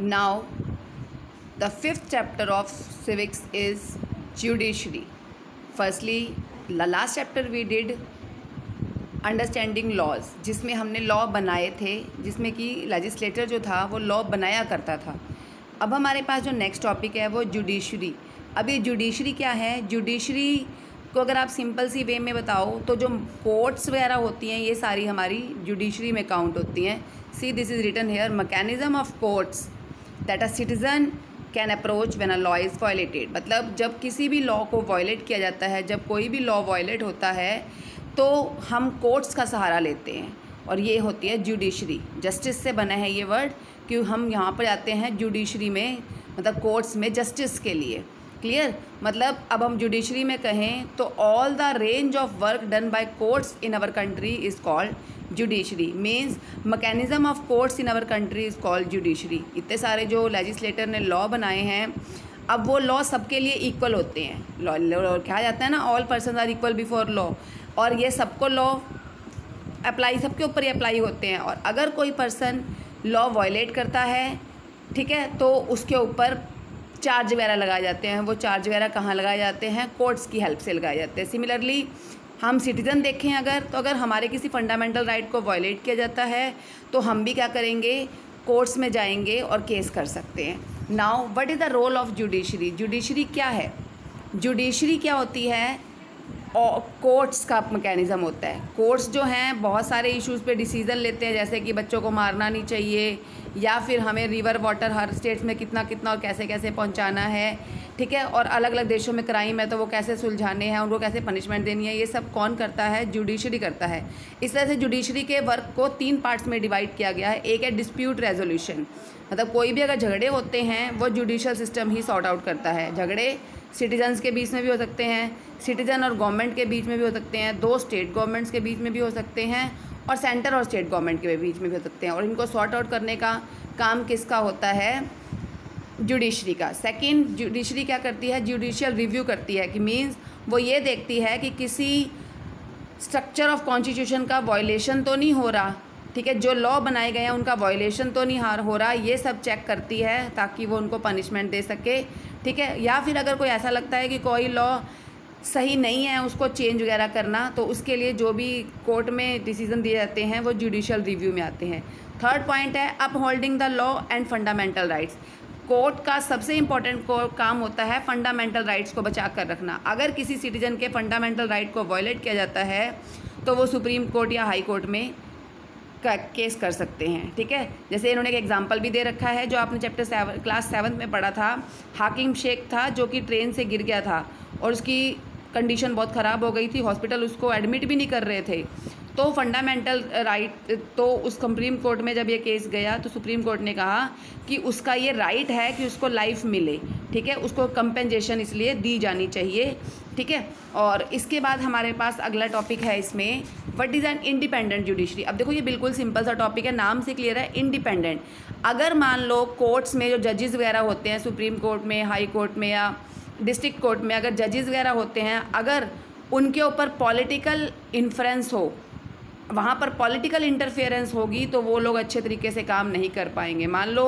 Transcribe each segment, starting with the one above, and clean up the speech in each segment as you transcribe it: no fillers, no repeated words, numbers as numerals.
Now, the fifth chapter of civics is judiciary. Firstly, the last chapter we did understanding laws, जिसमें हमने law बनाए थे, जिसमें कि लेजिस्लेटर जो था वो लॉ बनाया करता था। अब हमारे पास जो नेक्स्ट टॉपिक है वो जुडिशरी। अब ये जुडिशरी क्या है? जुडिशरी को अगर आप सिंपल सी वे में बताओ तो जो कोर्ट्स वगैरह होती हैं ये सारी हमारी जुडिशरी में काउंट होती हैं। See this is written here, mechanism of courts that a citizen can approach when a law is violated. मतलब जब किसी भी लॉ को वायलेट किया जाता है, जब कोई भी लॉ वायलेट होता है तो हम कोर्ट्स का सहारा लेते हैं, और ये होती है जुडिशरी। जस्टिस से बना है ये वर्ड, क्यों हम यहाँ पर जाते हैं जुडिशरी में, मतलब कोर्ट्स में जस्टिस के लिए। क्लियर? मतलब अब हम जुडिशरी में कहें तो all the range of work done by courts in our country is called judiciary. Means mechanism of courts in our country is called judiciary. इतने सारे जो लेजिस्लेटर ने लॉ बनाए हैं, अब वो लॉ सबके लिए इक्वल होते हैं। लॉ कहा जाता है ना, all person are equal before law, और ये सबको लॉ अप्लाई, सबके ऊपर ही अप्लाई होते हैं। और अगर कोई पर्सन लॉ वायलेट करता है, ठीक है, तो उसके ऊपर चार्ज वगैरह लगाए जाते हैं। वो चार्ज वगैरह कहाँ लगाए जाते हैं? कोर्ट्स की हेल्प से लगाए जाते हैं। सिमिलरली हम सिटीज़न देखें अगर, तो अगर हमारे किसी फंडामेंटल राइट को वायलेट किया जाता है तो हम भी क्या करेंगे? कोर्ट्स में जाएंगे और केस कर सकते हैं। Now what is the role of judiciary? Judiciary क्या है? जुडिशरी क्या होती है? और कोर्ट्स का मैकेनिज़्म होता है। कोर्ट्स जो हैं बहुत सारे इश्यूज़ पे डिसीज़न लेते हैं, जैसे कि बच्चों को मारना नहीं चाहिए, या फिर हमें रिवर वाटर हर स्टेट्स में कितना कितना और कैसे कैसे पहुंचाना है, ठीक है, और अलग अलग देशों में क्राइम है तो वो कैसे सुलझाने हैं, उनको कैसे पनिशमेंट देनी है, ये सब कौन करता है? जुडिशरी करता है। इस तरह से जुडिशरी के वर्क को 3 पार्ट्स में डिवाइड किया गया है। एक है डिस्प्यूट रेजोल्यूशन, मतलब कोई भी अगर झगड़े होते हैं वो जुडिशियल सिस्टम ही सॉर्ट आउट करता है। झगड़े सिटीजन्स के बीच में भी हो सकते हैं, सिटीज़न और गवर्नमेंट के बीच में भी हो सकते हैं, 2 स्टेट गवर्नमेंट्स के बीच में भी हो सकते हैं, और सेंटर और स्टेट गवर्नमेंट के बीच में भी हो सकते हैं। और इनको सॉर्ट आउट करने का काम किसका होता है? जुडिशरी का। सेकंड, जुडिशरी क्या करती है? जुडिशियल रिव्यू करती है, कि मीन्स वो ये देखती है कि किसी स्ट्रक्चर ऑफ कॉन्स्टिट्यूशन का वायलेशन तो नहीं हो रहा, ठीक है, जो लॉ बनाए गए हैं उनका वायलेशन तो नहीं हो रहा, ये सब चेक करती है ताकि वो उनको पनिशमेंट दे सके, ठीक है। या फिर अगर कोई ऐसा लगता है कि कोई लॉ सही नहीं है, उसको चेंज वगैरह करना, तो उसके लिए जो भी कोर्ट में डिसीजन दिए जाते हैं वो जुडिशियल रिव्यू में आते हैं। थर्ड पॉइंट है upholding the law and fundamental rights. Court का सबसे इम्पॉर्टेंट काम होता है फंडामेंटल राइट्स को बचा कर रखना। अगर किसी सिटीजन के फंडामेंटल राइट को वायलेट किया जाता है तो वो सुप्रीम कोर्ट या हाई कोर्ट में केस कर सकते हैं, ठीक है। जैसे इन्होंने एक एग्जांपल भी दे रखा है जो आपने क्लास 7 में पढ़ा था। हाकिम शेख था जो कि ट्रेन से गिर गया था और उसकी कंडीशन बहुत ख़राब हो गई थी, हॉस्पिटल उसको एडमिट भी नहीं कर रहे थे। तो फंडामेंटल राइट, तो उस सुप्रीम कोर्ट में जब ये केस गया तो सुप्रीम कोर्ट ने कहा कि उसका ये राइट है कि उसको लाइफ मिले, ठीक है, उसको कंपेंसेशन इसलिए दी जानी चाहिए, ठीक है। और इसके बाद हमारे पास अगला टॉपिक है इसमें, what is an independent judiciary. अब देखो ये बिल्कुल सिंपल सा टॉपिक है, नाम से क्लियर है, इंडिपेंडेंट। अगर मान लो कोर्ट्स में जो जजेस वगैरह होते हैं, सुप्रीम कोर्ट में, हाई कोर्ट में या डिस्ट्रिक्ट कोर्ट में अगर जजेस वगैरह होते हैं, अगर उनके ऊपर पॉलिटिकल इन्फ्लुएंस हो, वहाँ पर पॉलिटिकल इंटरफेरेंस होगी तो वो लोग अच्छे तरीके से काम नहीं कर पाएंगे। मान लो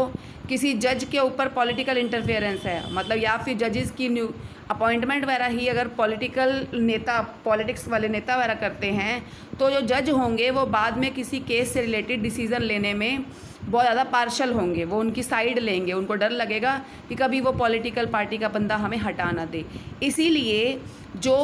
किसी जज के ऊपर पॉलिटिकल इंटरफेरेंस है, मतलब या फिर जजेस की न्यू अपॉइंटमेंट वगैरह ही अगर पॉलिटिकल नेता, पॉलिटिक्स वाले नेता वगैरह करते हैं, तो जो जज होंगे वो बाद में किसी केस से रिलेटेड डिसीज़न लेने में बहुत ज़्यादा पार्शल होंगे, वो उनकी साइड लेंगे, उनको डर लगेगा कि कभी वो पॉलिटिकल पार्टी का बंदा हमें हटा ना दे। इसीलिए जो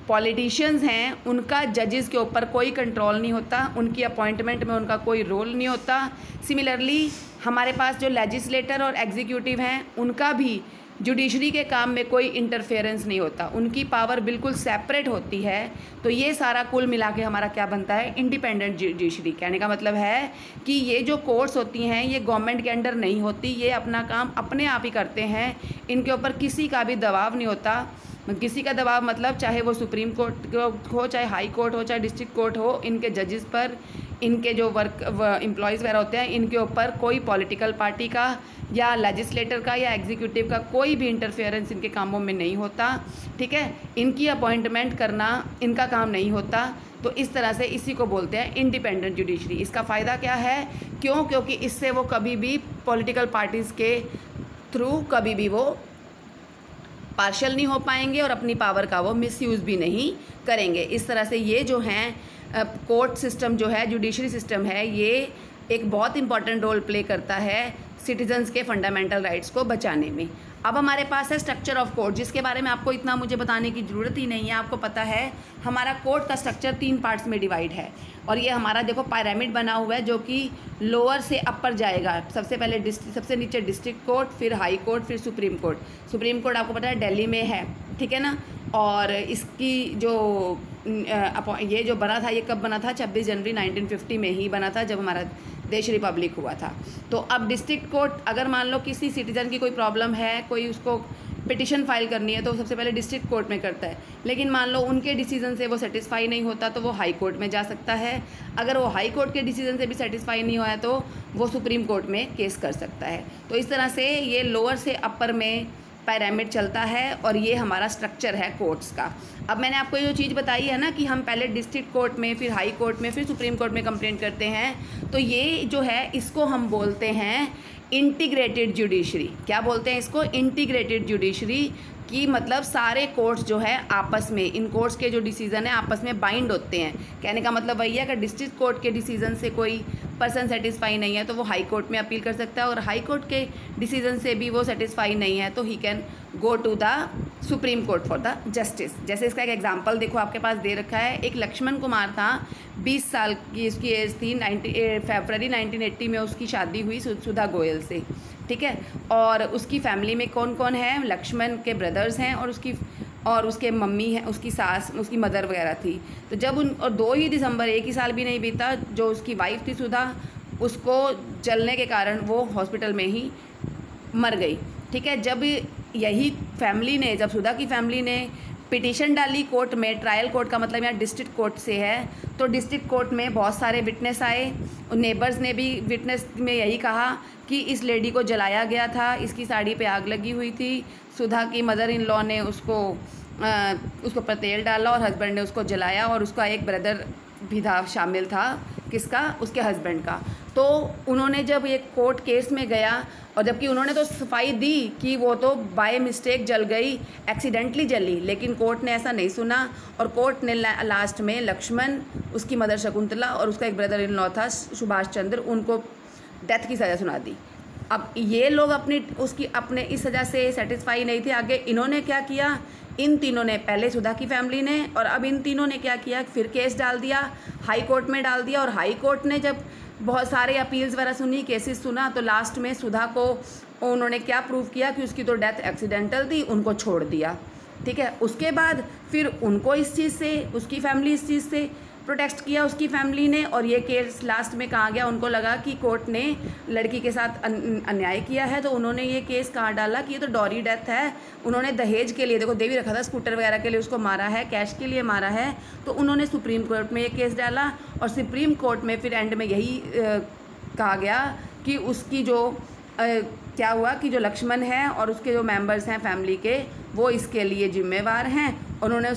पॉलिटिशियंस हैं उनका जजेस के ऊपर कोई कंट्रोल नहीं होता, उनकी अपॉइंटमेंट में उनका कोई रोल नहीं होता। सिमिलरली हमारे पास जो लेजिस्लेटर और एग्जीक्यूटिव हैं उनका भी जुडिशरी के काम में कोई इंटरफेरेंस नहीं होता, उनकी पावर बिल्कुल सेपरेट होती है। तो ये सारा कुल मिला के हमारा क्या बनता है? Independent judiciary. कहने का मतलब है कि ये जो कोर्ट्स होती हैं ये गवर्नमेंट के अंडर नहीं होती, ये अपना काम अपने आप ही करते हैं, इनके ऊपर किसी का भी दबाव नहीं होता। किसी का दबाव मतलब चाहे वो सुप्रीम कोर्ट हो, चाहे हाई कोर्ट हो, चाहे डिस्ट्रिक्ट कोर्ट हो, इनके जजेस पर, इनके जो एम्प्लॉयज़ वगैरह होते हैं इनके ऊपर कोई पॉलिटिकल पार्टी का या लेजिस्लेटर का या एग्जीक्यूटिव का कोई भी इंटरफेरेंस इनके कामों में नहीं होता, ठीक है। इनकी अपॉइंटमेंट करना इनका काम नहीं होता। तो इस तरह से इसी को बोलते हैं इंडिपेंडेंट जुडिशरी। इसका फ़ायदा क्या है? क्योंकि इससे वो कभी भी पॉलिटिकल पार्टीज़ के थ्रू कभी भी वो पार्शियल नहीं हो पाएंगे और अपनी पावर का वो मिसयूज़ भी नहीं करेंगे। इस तरह से ये जो हैं कोर्ट सिस्टम जो है, जुडिशरी सिस्टम है, ये एक बहुत इंपॉर्टेंट रोल प्ले करता है सिटीजन्स के फंडामेंटल राइट्स को बचाने में। अब हमारे पास है स्ट्रक्चर ऑफ कोर्ट, जिसके बारे में आपको इतना मुझे बताने की ज़रूरत ही नहीं है। आपको पता है हमारा कोर्ट का स्ट्रक्चर 3 पार्ट्स में डिवाइड है और ये हमारा देखो पिरामिड बना हुआ है जो कि लोअर से अपर जाएगा। सबसे पहले सबसे नीचे डिस्ट्रिक्ट कोर्ट, फिर हाई कोर्ट, फिर सुप्रीम कोर्ट। सुप्रीम कोर्ट आपको पता है दिल्ली में है, ठीक है ना। और इसकी जो ये जो बना था, ये कब बना था? 26 जनवरी 1950 में ही बना था, जब हमारा देश रिपब्लिक हुआ था। तो अब डिस्ट्रिक्ट कोर्ट, अगर मान लो किसी सिटीज़न की कोई प्रॉब्लम है, कोई उसको पिटिशन फाइल करनी है, तो सबसे पहले डिस्ट्रिक्ट कोर्ट में करता है। लेकिन मान लो उनके डिसीजन से वो सेटिस्फाई नहीं होता तो वो हाई कोर्ट में जा सकता है। अगर वो हाई कोर्ट के डिसीजन से भी सेटिस्फाई नहीं हुआ है तो वो सुप्रीम कोर्ट में केस कर सकता है। तो इस तरह से ये लोअर से अपर में पिरामिड चलता है और ये हमारा स्ट्रक्चर है कोर्ट्स का। अब मैंने आपको जो चीज़ बताई है ना कि हम पहले डिस्ट्रिक्ट कोर्ट में, फिर हाई कोर्ट में, फिर सुप्रीम कोर्ट में कंप्लेंट करते हैं, तो ये जो है इसको हम बोलते हैं इंटीग्रेटेड जुडिशरी। क्या बोलते हैं इसको? Integrated judiciary. कि मतलब सारे कोर्ट्स जो है आपस में, इन कोर्ट्स के जो डिसीज़न है आपस में बाइंड होते हैं। कहने का मतलब वही है, अगर डिस्ट्रिक्ट कोर्ट के डिसीज़न से कोई पर्सन सेटिस्फाई नहीं है तो वो हाई कोर्ट में अपील कर सकता है, और हाई कोर्ट के डिसीज़न से भी वो सेटिस्फाई नहीं है तो he can go to the Supreme Court for the justice. जैसे इसका एक एग्जांपल देखो आपके पास दे रखा है। एक लक्ष्मण कुमार था, 20 साल की उसकी एज थी। फरवरी 1980 में उसकी शादी हुई सुधा गोयल से, ठीक है। और उसकी फैमिली में कौन कौन है? लक्ष्मण के ब्रदर्स हैं और उसके मम्मी हैं, उसकी सास, उसकी मदर वगैरह थी। तो जब और 2 ही दिसंबर, एक ही साल भी नहीं बीता, जो उसकी वाइफ थी सुधा, उसको जलने के कारण वो हॉस्पिटल में ही मर गई, ठीक है। जब यही फैमिली ने, जब सुधा की फैमिली ने पिटीशन डाली कोर्ट में, ट्रायल कोर्ट का मतलब यहाँ डिस्ट्रिक्ट कोर्ट से है, तो डिस्ट्रिक्ट कोर्ट में बहुत सारे विटनेस आए। नेबर्स ने भी विटनेस में यही कहा कि इस लेडी को जलाया गया था, इसकी साड़ी पे आग लगी हुई थी। सुधा की मदर इन लॉ ने उसको पर तेल डाला और हस्बैंड ने उसको जलाया, और उसका एक ब्रदर भी था, शामिल था। किसका? उसके हस्बैंड का। तो उन्होंने जब ये कोर्ट केस में गया, और जबकि उन्होंने तो सफाई दी कि वो तो बाय मिस्टेक जल गई, एक्सीडेंटली जली, लेकिन कोर्ट ने ऐसा नहीं सुना और कोर्ट ने लास्ट में लक्ष्मण, उसकी मदर शकुंतला और उसका एक ब्रदर इन लॉ था सुभाष चंद्र, उनको डेथ की सज़ा सुना दी। अब ये लोग अपने इस सज़ा से सेटिस्फाई नहीं थे। आगे इन्होंने क्या किया? इन तीनों ने, पहले सुधा की फैमिली ने, और अब इन तीनों ने क्या किया? फिर केस डाल दिया, हाई कोर्ट में डाल दिया। और हाई कोर्ट ने जब बहुत सारे अपील्स वगैरह सुनी, केसेस सुना, तो लास्ट में सुधा को उन्होंने क्या प्रूव किया कि उसकी तो डेथ एक्सीडेंटल थी, उनको छोड़ दिया, ठीक है। उसके बाद फिर उनको इस चीज़ से, उसकी फैमिली इस चीज़ से प्रोटेस्ट किया, उसकी फैमिली ने, और ये केस लास्ट में कहा गया, उनको लगा कि कोर्ट ने लड़की के साथ अन्याय किया है, तो उन्होंने ये केस कहाँ डाला कि ये तो डॉरी डेथ है, उन्होंने दहेज के लिए, देखो देवी रखा था, स्कूटर वगैरह के लिए उसको मारा है, कैश के लिए मारा है, तो उन्होंने सुप्रीम कोर्ट में ये केस डाला। और सुप्रीम कोर्ट में फिर एंड में यही कहा गया कि उसकी जो क्या हुआ कि जो लक्ष्मण है और उसके जो मेंबर्स हैं फैमिली के, वो इसके लिए जिम्मेवार हैं। उन्होंने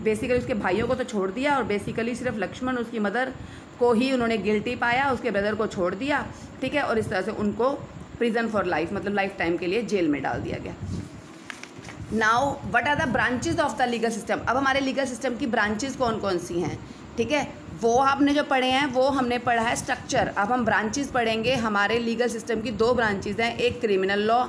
बेसिकली उसके भाइयों को तो छोड़ दिया, और बेसिकली सिर्फ लक्ष्मण, उसकी मदर को ही उन्होंने गिल्टी पाया, उसके ब्रदर को छोड़ दिया, ठीक है। और इस तरह से उनको प्रिजन फॉर लाइफ, मतलब लाइफ टाइम के लिए जेल में डाल दिया गया। Now what are the branches of the legal system? अब हमारे लीगल सिस्टम की ब्रांचेज कौन कौन सी हैं, ठीक है। वो आपने जो पढ़े हैं वो हमने पढ़ा है स्ट्रक्चर। अब हम ब्रांचेस पढ़ेंगे। हमारे लीगल सिस्टम की 2 ब्रांचेस हैं, एक क्रिमिनल लॉ,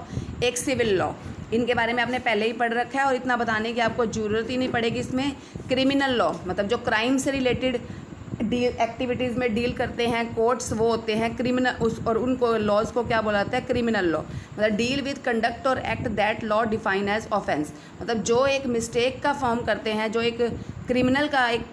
एक सिविल लॉ। इनके बारे में आपने पहले ही पढ़ रखा है और इतना बताने की आपको ज़रूरत ही नहीं पड़ेगी इसमें। क्रिमिनल लॉ मतलब जो क्राइम से रिलेटेड एक्टिविटीज़ में डील करते हैं कोर्ट्स, वो होते हैं क्रिमिनल, और उनको लॉज को क्या बोला जाता है? Criminal law. मतलब डील विद कंडक्ट और act that law define as offence, मतलब जो एक मिस्टेक का फॉर्म करते हैं, जो एक क्रिमिनल का एक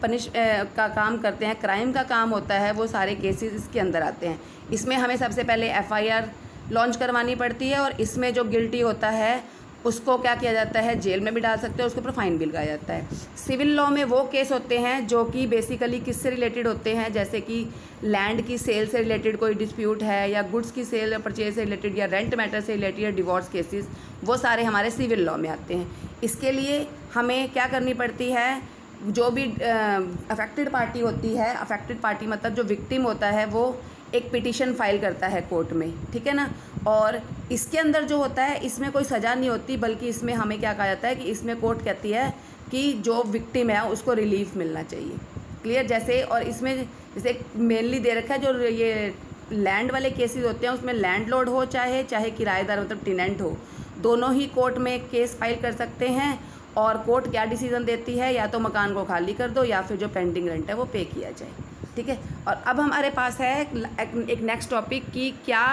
का काम करते हैं, क्राइम का काम होता है, वो सारे केसेस इसके अंदर आते हैं। इसमें हमें सबसे पहले FIR लॉन्च करवानी पड़ती है, और इसमें जो गिल्टी होता है उसको क्या किया जाता है? जेल में भी डाल सकते हैं, उसके ऊपर फाइन भी लगाया जाता है। सिविल लॉ में वो केस होते हैं जो कि बेसिकली किससे रिलेटेड होते हैं, जैसे कि लैंड की सेल से रिलेटेड कोई डिस्प्यूट है, या गुड्स की सेल या परचेज से रिलेटेड, या रेंट मैटर से रिलेटेड, या डिवोर्स केसेस, वो सारे हमारे सिविल लॉ में आते हैं। इसके लिए हमें क्या करनी पड़ती है? जो भी अफेक्टेड पार्टी होती है, अफेक्टेड पार्टी मतलब जो विक्टिम होता है, वो एक पिटीशन फाइल करता है कोर्ट में, ठीक है ना। और इसके अंदर जो होता है, इसमें कोई सज़ा नहीं होती, बल्कि इसमें हमें क्या कहा जाता है कि इसमें कोर्ट कहती है कि जो विक्टिम है उसको रिलीफ मिलना चाहिए। क्लियर। जैसे और इसमें जैसे मेनली दे रखा है जो ये लैंड वाले केसेस होते हैं, उसमें लैंडलॉर्ड हो चाहे किराएदार मतलब टेनेंट हो, दोनों ही कोर्ट में केस फाइल कर सकते हैं। और कोर्ट क्या डिसीजन देती है, या तो मकान को खाली कर दो या फिर जो पेंडिंग रेंट है वो पे किया जाए, ठीक है। और अब हमारे पास है एक नेक्स्ट टॉपिक कि क्या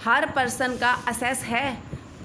हर पर्सन का असेस है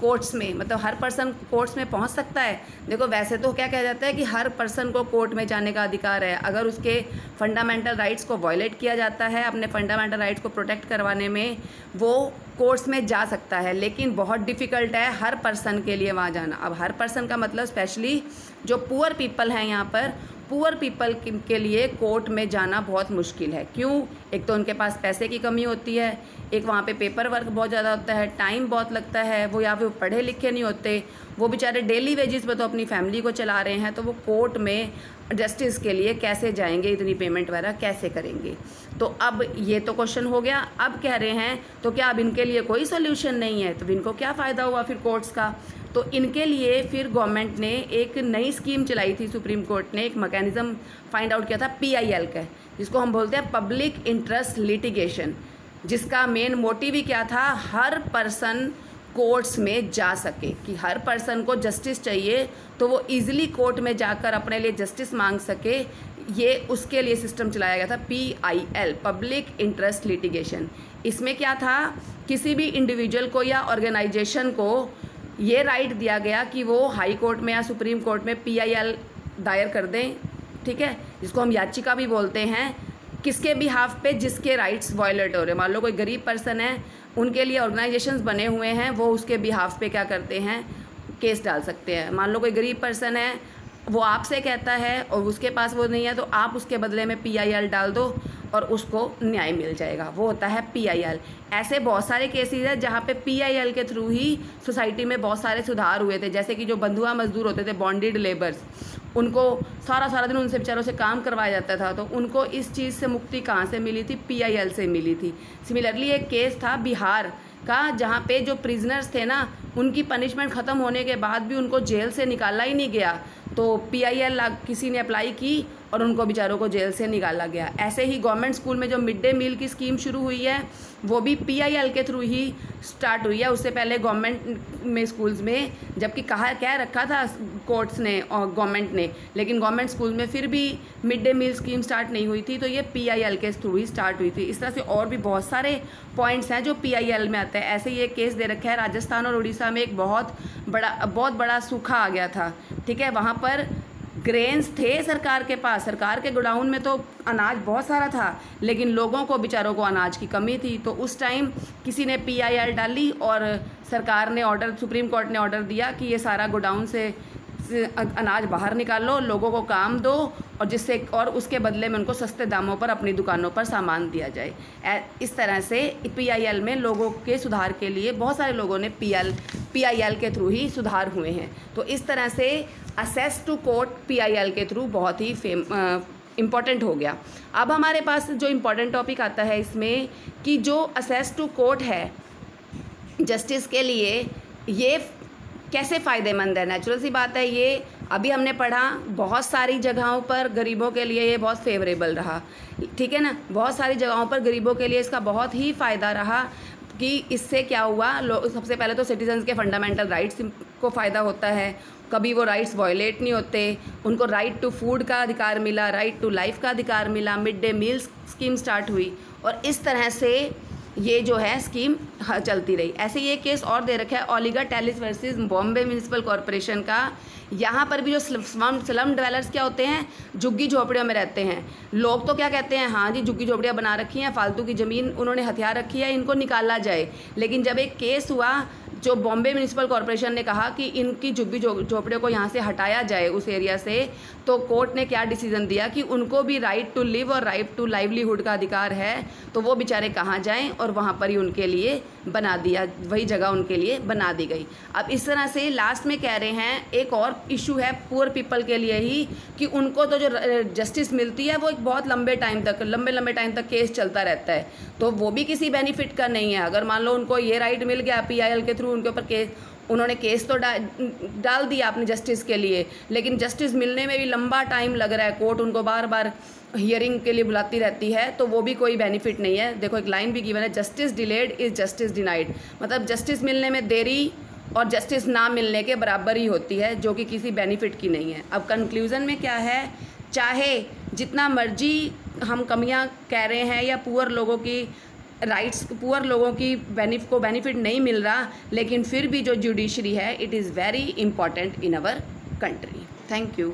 कोर्ट्स में, मतलब हर पर्सन कोर्ट्स में पहुंच सकता है। देखो वैसे तो क्या कहा जाता है कि हर पर्सन को कोर्ट में जाने का अधिकार है, अगर उसके फंडामेंटल राइट्स को वायलेट किया जाता है, अपने फंडामेंटल राइट्स को प्रोटेक्ट करवाने में वो कोर्ट्स में जा सकता है। लेकिन बहुत डिफ़िकल्ट है हर पर्सन के लिए वहाँ जाना। अब हर पर्सन का मतलब स्पेशली जो पुअर पीपल हैं, यहाँ पर पुअर पीपल के लिए कोर्ट में जाना बहुत मुश्किल है। क्यों? एक तो उनके पास पैसे की कमी होती है, एक वहाँ पे पेपर वर्क बहुत ज़्यादा होता है, टाइम बहुत लगता है, वो या फिर पढ़े लिखे नहीं होते, वो बेचारे डेली वेजेस पे तो अपनी फैमिली को चला रहे हैं, तो वो कोर्ट में जस्टिस के लिए कैसे जाएंगे, इतनी पेमेंट वगैरह कैसे करेंगे। तो अब ये तो क्वेश्चन हो गया। अब कह रहे हैं तो क्या अब इनके लिए कोई सोल्यूशन नहीं है, तो इनको क्या फ़ायदा हुआ फिर कोर्ट्स का। तो इनके लिए फिर गवर्नमेंट ने एक नई स्कीम चलाई थी, सुप्रीम कोर्ट ने एक मैकेनिज़्म फाइंड आउट किया था PIL का, जिसको हम बोलते हैं पब्लिक इंटरेस्ट लिटिगेशन, जिसका मेन मोटिव ही क्या था, हर पर्सन कोर्ट्स में जा सके, कि हर पर्सन को जस्टिस चाहिए तो वो इजीली कोर्ट में जाकर अपने लिए जस्टिस मांग सके। ये उसके लिए सिस्टम चलाया गया था PIL, पब्लिक इंटरेस्ट लिटिगेशन। इसमें क्या था, किसी भी इंडिविजुअल को या ऑर्गेनाइजेशन को ये राइट दिया गया कि वो हाई कोर्ट में या सुप्रीम कोर्ट में PIL दायर कर दें, ठीक है, जिसको हम याचिका भी बोलते हैं, किसके बिहाफ पे जिसके राइट्स वायलेट हो रहे हैं। मान लो कोई गरीब पर्सन है, उनके लिए ऑर्गेनाइजेशंस बने हुए हैं, वो उसके बिहाफ पे क्या करते हैं, केस डाल सकते हैं। मान लो कोई गरीब पर्सन है, वो आपसे कहता है और उसके पास वो नहीं है, तो आप उसके बदले में PIL डाल दो और उसको न्याय मिल जाएगा, वो होता है PIL। ऐसे बहुत सारे केसेस हैं जहाँ पे PIL के थ्रू ही सोसाइटी में बहुत सारे सुधार हुए थे। जैसे कि जो बंधुआ मजदूर होते थे, बॉन्डेड लेबर्स, उनको सारा दिन उनसे बेचारों से काम करवाया जाता था, तो उनको इस चीज़ से मुक्ति कहाँ से मिली थी, PIL से मिली थी। सिमिलरली एक केस था बिहार का, जहाँ पे जो प्रिजनर्स थे ना, उनकी पनिशमेंट ख़त्म होने के बाद भी उनको जेल से निकाला ही नहीं गया, तो PIL किसी ने अप्लाई की और उनको बेचारों को जेल से निकाला गया। ऐसे ही गवर्नमेंट स्कूल में जो मिड डे मील की स्कीम शुरू हुई है, वो भी PIL के थ्रू ही स्टार्ट हुई है। उससे पहले गवर्नमेंट में स्कूल्स में, जबकि क्या रखा था कोर्ट्स ने और गवर्नमेंट ने, लेकिन गवर्नमेंट स्कूल में फिर भी mid day meal scheme start नहीं हुई थी, तो ये PIL के थ्रू ही स्टार्ट हुई थी। इस तरह से और भी बहुत सारे पॉइंट्स हैं जो PIL में आते हैं। ऐसे ही एक केस दे रखा है, राजस्थान और उड़ीसा में एक बहुत बड़ा सूखा आ गया था, ठीक है। वहाँ पर ग्रेन्स थे सरकार के पास, सरकार के गोडाउन में तो अनाज बहुत सारा था, लेकिन लोगों को बेचारों को अनाज की कमी थी। तो उस टाइम किसी ने PIL डाली और सरकार ने ऑर्डर, सुप्रीम कोर्ट ने ऑर्डर दिया कि ये सारा गोडाउन से अनाज बाहर निकालो, लोगों को काम दो, और जिससे और उसके बदले में उनको सस्ते दामों पर अपनी दुकानों पर सामान दिया जाए। इस तरह से PIL में लोगों के सुधार के लिए बहुत सारे लोगों ने PIL के थ्रू ही सुधार हुए हैं। तो इस तरह से असेस टू कोर्ट PIL के थ्रू बहुत ही इम्पॉर्टेंट हो गया। अब हमारे पास जो इम्पॉर्टेंट टॉपिक आता है इसमें, कि जो असेस टू कोर्ट है जस्टिस के लिए, ये कैसे फ़ायदेमंद है। नेचुरल सी बात है, ये अभी हमने पढ़ा, बहुत सारी जगहों पर गरीबों के लिए ये बहुत फेवरेबल रहा, ठीक है ना। बहुत सारी जगहों पर गरीबों के लिए इसका बहुत ही फ़ायदा रहा, कि इससे क्या हुआ, सबसे पहले तो सिटीजन्स के फंडामेंटल राइट्स को फ़ायदा होता है, कभी वो राइट्स वायलेट नहीं होते, उनको राइट टू फूड का अधिकार मिला, राइट टू लाइफ का अधिकार मिला, mid day meal scheme start हुई, और इस तरह से ये जो है स्कीम चलती रही। ऐसे ये केस और दे रखा है, Olga Tellis versus Bombay municipal corporation का। यहाँ पर भी जो स्लम डिवेलपर्स क्या होते हैं, झुग्गी झोपड़ियों में रहते हैं। लोग तो क्या कहते हैं, हाँ जी झुग्गी झोपड़ियाँ बना रखी हैं, फालतू की ज़मीन उन्होंने हथियार रखी है, इनको निकाला जाए। लेकिन जब एक केस हुआ जो बॉम्बे म्यूनिसिपल कॉरपोरेशन ने कहा कि इनकी झुग्गी झोपड़ियों को यहाँ से हटाया जाए उस एरिया से, तो कोर्ट ने क्या डिसीजन दिया कि उनको भी राइट टू लिव और राइट टू लाइवलीहुड का अधिकार है, तो वो बेचारे कहाँ जाएं, और वहाँ पर ही उनके लिए बना दिया, वही जगह उनके लिए बना दी गई। अब इस तरह से लास्ट में कह रहे हैं एक और इशू है पुअर पीपल के लिए ही, कि उनको तो जो जस्टिस मिलती है वो एक बहुत लंबे टाइम तक केस चलता रहता है, तो वो भी किसी बेनिफिट का नहीं है। अगर मान लो उनको ये राइट मिल गया PIL के थ्रू, उनके ऊपर उन्होंने केस तो डाल दिया अपने जस्टिस के लिए, लेकिन जस्टिस मिलने में भी लंबा टाइम लग रहा है, कोर्ट उनको बार बार हियरिंग के लिए बुलाती रहती है, तो वो भी कोई बेनिफिट नहीं है। देखो एक लाइन भी गिवन है, justice delayed is justice denied, मतलब जस्टिस मिलने में देरी और जस्टिस ना मिलने के बराबर ही होती है, जो कि किसी बेनिफिट की नहीं है। अब कंक्लूज़न में क्या है, चाहे जितना मर्जी हम कमियां कह रहे हैं या पुअर लोगों की राइट्स, पुअर लोगों की बेनिफिट नहीं मिल रहा, लेकिन फिर भी जो जुडिशरी है it is very important in our country. Thank you.